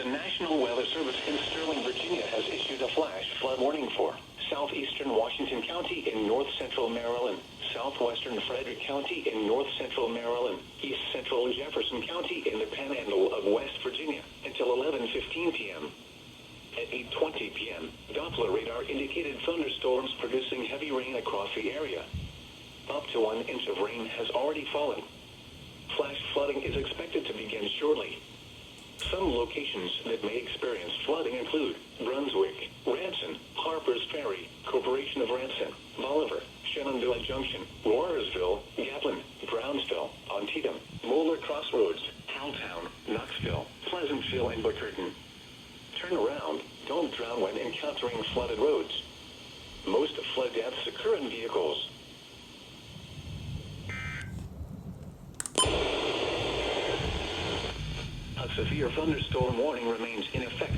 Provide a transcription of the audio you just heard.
The National Weather Service in Sterling, Virginia has issued a flash flood warning for southeastern Washington County in north-central Maryland, southwestern Frederick County in north-central Maryland, east-central Jefferson County in the panhandle of West Virginia until 11:15 p.m. At 8:20 p.m., Doppler radar indicated thunderstorms producing heavy rain across the area. Up to 1 inch of rain has already fallen. Flash flooding is expected to begin shortly. Some locations that may experience flooding include Brunswick, Ranson, Harpers Ferry, Corporation of Ranson, Bolivar, Shenandoah Junction, Warrersville, Gatlin, Brownsville, Antietam, Moeller Crossroads, Howtown, Knoxville, Pleasantville, and Bookerton. Turn around. Don't drown when encountering flooded roads. Most flood deaths occur in vehicles. A severe thunderstorm warning remains in effect.